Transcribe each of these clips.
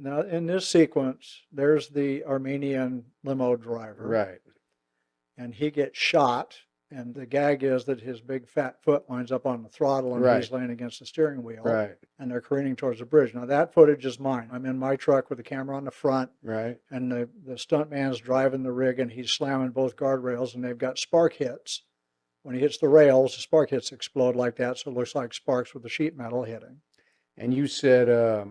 Now, in this sequence, there's the Armenian limo driver, Right. and he gets shot. And the gag is that his big fat foot winds up on the throttle and Right. he's laying against the steering wheel Right. and they're careening towards the bridge. Now, that footage is mine. I'm in my truck with the camera on the front, Right. and the stuntman's driving the rig and he's slamming both guardrails, and they've got spark hits. When he hits the rails, the spark hits explode like that, so it looks like sparks with the sheet metal hitting. And you said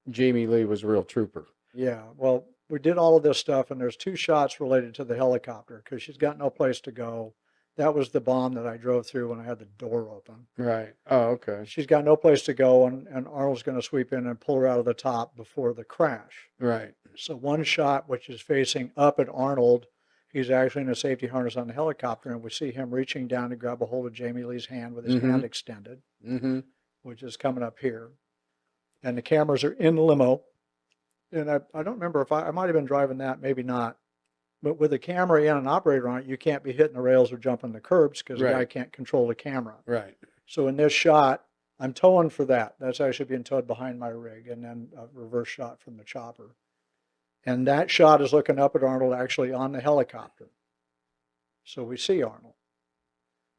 Jamie Lee was a real trooper. Yeah, well, we did all of this stuff, and there's two shots related to the helicopter because she's got no place to go. That was the bomb that I drove through when I had the door open. Right. Oh, okay. She's got no place to go, and Arnold's going to sweep in and pull her out of the top before the crash. Right. So one shot, which is facing up at Arnold, he's actually in a safety harness on the helicopter, and we see him reaching down to grab a hold of Jamie Lee's hand with his hand extended, which is coming up here. And the cameras are in the limo. And I don't remember if I might have been driving that, maybe not. But with a camera and an operator on it, you can't be hitting the rails or jumping the curbs because the guy Right. can't control the camera. Right. So in this shot, I'm towing for that. That's actually being towed behind my rig, and then a reverse shot from the chopper. And that shot is looking up at Arnold actually on the helicopter. So we see Arnold.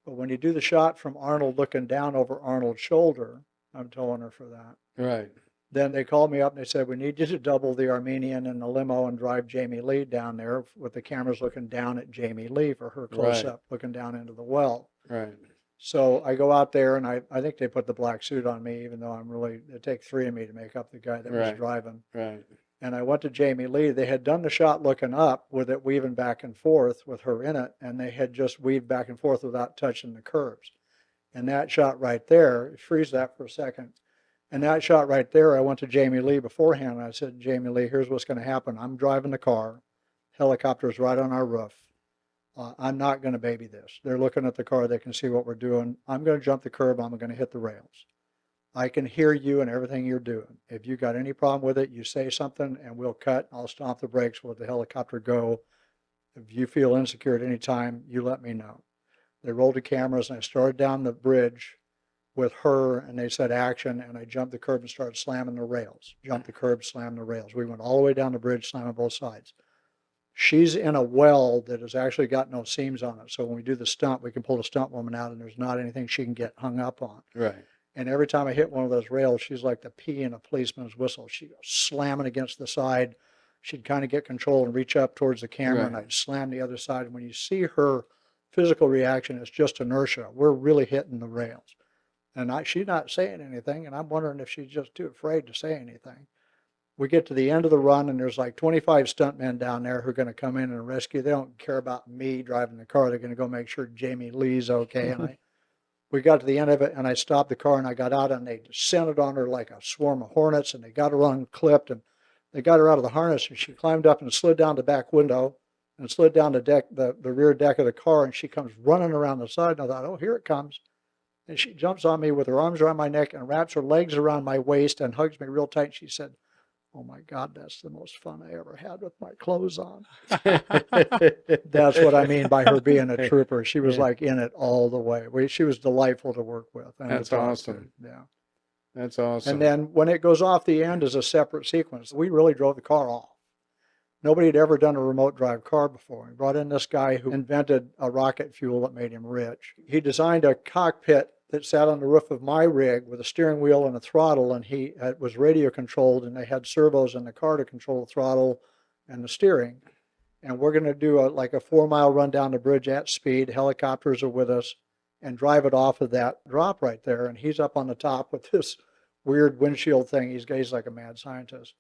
But when you do the shot from Arnold looking down over Arnold's shoulder, I'm towing her for that. Right. Then they called me up and they said, we need you to double the Armenian in the limo and drive Jamie Lee down there with the cameras looking down at Jamie Lee for her close up, looking down into the well. Right. So I go out there, and I think they put the black suit on me, even though it take three of me to make up the guy that was driving. Right. And I went to Jamie Lee. They had done the shot looking up with it weaving back and forth with her in it, and they had just weaved back and forth without touching the curbs. And that shot right there, freeze that for a second. And that shot right there, I went to Jamie Lee beforehand, and I said, Jamie Lee, here's what's going to happen. I'm driving the car. Helicopter's right on our roof. I'm not going to baby this. They're looking at the car. They can see what we're doing. I'm going to jump the curb. I'm going to hit the rails. I can hear you and everything you're doing. If you got any problem with it, you say something, and we'll cut. I'll stomp the brakes. We'll let the helicopter go. If you feel insecure at any time, you let me know. They rolled the cameras, and I started down the bridge with her, and they said action, and I jumped the curb and started slamming the rails. Jumped the curb, slammed the rails. We went all the way down the bridge, slamming both sides. She's in a well that has actually got no seams on it. So when we do the stunt, we can pull the stunt woman out, and there's not anything she can get hung up on. Right. And every time I hit one of those rails, she's like the pea in a policeman's whistle. She'd go slamming against the side. She'd kind of get control and reach up towards the camera, and I'd slam the other side. And when you see her physical reaction, it's just inertia. We're really hitting the rails. And she's not saying anything, and I'm wondering if she's just too afraid to say anything. We get to the end of the run, and there's like 25 stuntmen down there who are going to come in and rescue. They don't care about me driving the car. They're going to go make sure Jamie Lee's okay. And we got to the end of it, and I stopped the car, and I got out, and they descended on her like a swarm of hornets, and they got her unclipped, and they got her out of the harness, and she climbed up and slid down the back window and slid down the rear deck of the car, and she comes running around the side, and I thought, oh, here it comes. And she jumps on me with her arms around my neck and wraps her legs around my waist and hugs me real tight. She said, oh my God, that's the most fun I ever had with my clothes on. That's what I mean by her being a trooper. She was like in it all the way. She was delightful to work with. And That's awesome. Yeah. That's awesome. And then when it goes off the end as a separate sequence, we really drove the car off. Nobody had ever done a remote drive car before. We brought in this guy who invented a rocket fuel that made him rich. He designed a cockpit that sat on the roof of my rig with a steering wheel and a throttle, and it was radio controlled, and they had servos in the car to control the throttle and the steering. And we're going to do like a 4-mile run down the bridge at speed. Helicopters are with us, and drive it off of that drop right there. And he's up on the top with this weird windshield thing. He's like a mad scientist.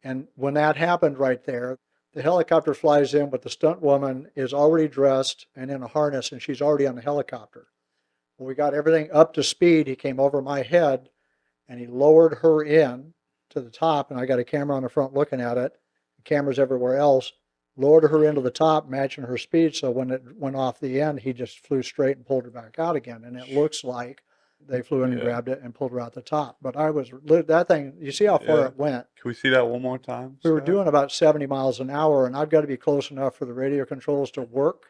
And when that happened right there, the helicopter flies in, but the stunt woman is already dressed and in a harness, and she's already on the helicopter. When we got everything up to speed, he came over my head, and he lowered her in to the top, and I got a camera on the front looking at it, cameras everywhere else, lowered her into the top, matching her speed, so when it went off the end, he just flew straight and pulled her back out again, and it looks like they flew in and grabbed it and pulled her out the top. But that thing, you see how far it went. Can we see that one more time, We were Scott? doing about 70 miles an hour, and I've got to be close enough for the radio controls to work.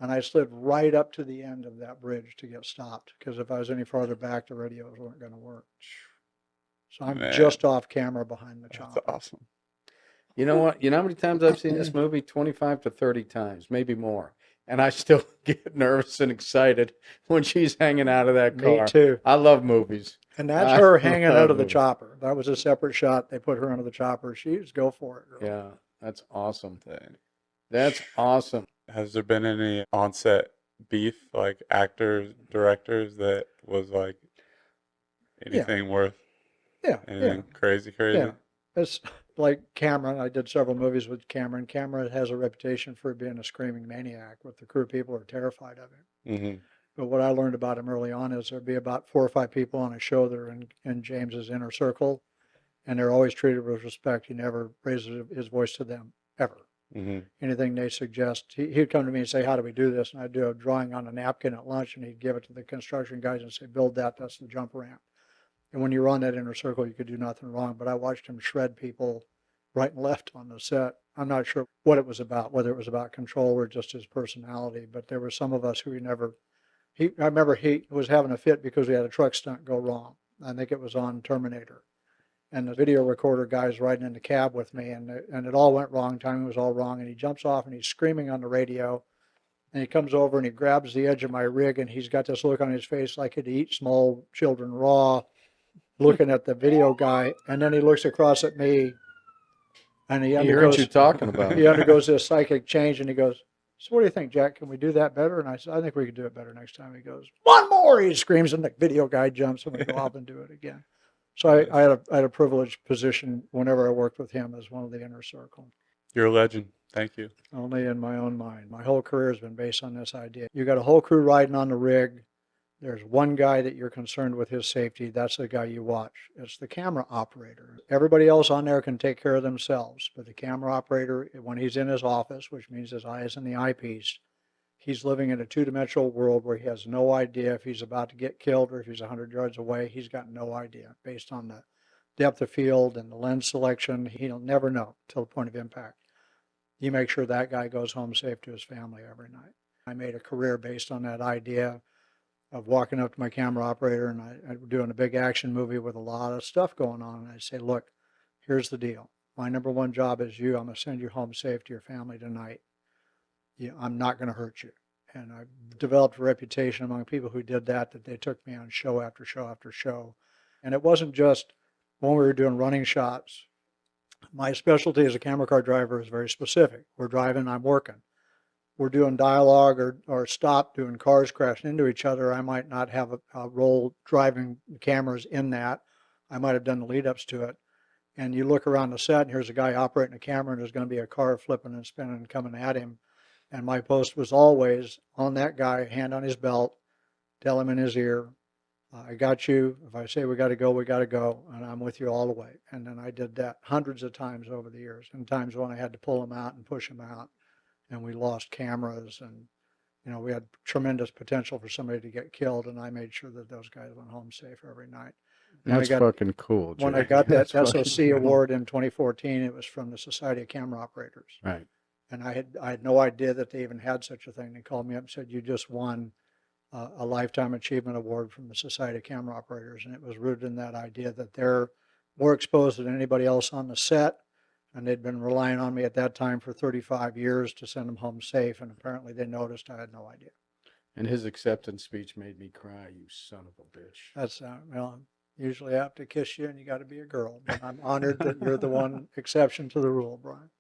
And I slid right up to the end of that bridge to get stopped, because if I was any farther back, the radios weren't going to work. So I'm Man. just off camera behind the That's chopper. awesome. You know what? You know how many times I've seen this movie? 25 to 30 times, maybe more. And I still get nervous and excited when she's hanging out of that Me car. too. I love movies. And that's I her hanging love out of the movies. chopper. That was a separate shot. They put her under the chopper. She's go for it, girl. Yeah, that's awesome. Dang. That's awesome. Has there been any on-set beef, like actors, directors, that was like anything worth Yeah, anything crazy? yeah. It's like Cameron. I did several movies with Cameron. Cameron has a reputation for being a screaming maniac. With the crew, people are terrified of him. Mm-hmm. But what I learned about him early on is there'd be about 4 or 5 people on a show that are in James's inner circle, and they're always treated with respect. He never raises his voice to them, ever. Mm-hmm. Anything they suggest, he'd come to me and say, how do we do this? And I'd do a drawing on a napkin at lunch, and he'd give it to the construction guys and say, build that, that's the jump ramp. And when you're on that inner circle, you could do nothing wrong. But I watched him shred people right and left on the set. I'm not sure what it was about, whether it was about control or just his personality. But there were some of us who I remember he was having a fit because we had a truck stunt go wrong. I think it was on Terminator. And the video recorder guy's riding in the cab with me, and it all went wrong. Timing was all wrong. And he jumps off and he's screaming on the radio. And he comes over and he grabs the edge of my rig, and he's got this look on his face like he'd eat small children raw, looking at the video guy. And then he looks across at me, and he He heard you undergoes, talking about he it. undergoes this psychic change, and he goes, so what do you think, Jack? Can we do that better? And I said, I think we could do it better next time. He goes, one more, he screams, and the video guy jumps, and we go off and do it again. So I had a privileged position whenever I worked with him as one of the inner circle. You're a legend. Thank you. Only in my own mind. My whole career has been based on this idea. You got a whole crew riding on the rig. There's one guy that you're concerned with his safety. That's the guy you watch. It's the camera operator. Everybody else on there can take care of themselves, but the camera operator, when he's in his office, which means his eye is in the eyepiece, he's living in a two-dimensional world where he has no idea if he's about to get killed or if he's 100 yards away. He's got no idea. Based on the depth of field and the lens selection, he'll never know till the point of impact. You make sure that guy goes home safe to his family every night. I made a career based on that idea of walking up to my camera operator, and I'm doing a big action movie with a lot of stuff going on. And I say, look, here's the deal. My number one job is you. I'm going to send you home safe to your family tonight. I'm not going to hurt you. And I developed a reputation among people who did that they took me on show after show after show. And it wasn't just when we were doing running shots. My specialty as a camera car driver is very specific. We're driving, I'm working. We're doing dialogue or stop doing cars crashing into each other. I might not have a role driving cameras in that. I might have done the lead ups to it. And you look around the set, and here's a guy operating a camera, and there's going to be a car flipping and spinning and coming at him. And my post was always on that guy, hand on his belt, tell him in his ear, I got you. If I say we got to go, we got to go, and I'm with you all the way. And then I did that hundreds of times over the years, and times when I had to pull him out and push him out, and we lost cameras, and we had tremendous potential for somebody to get killed, and I made sure that those guys went home safe every night. That's fucking cool, Jay. When I got that That's SOC fucking cool. award in 2014, it was from the Society of Camera Operators. Right. And I had no idea that they even had such a thing. They called me up and said, you just won a Lifetime Achievement Award from the Society of Camera Operators. And it was rooted in that idea that they're more exposed than anybody else on the set. And they'd been relying on me at that time for 35 years to send them home safe. And apparently they noticed I had no idea. And his acceptance speech made me cry, you son of a bitch. That's, usually I have to kiss you and you got to be a girl. But I'm honored that you're the one exception to the rule, Brian.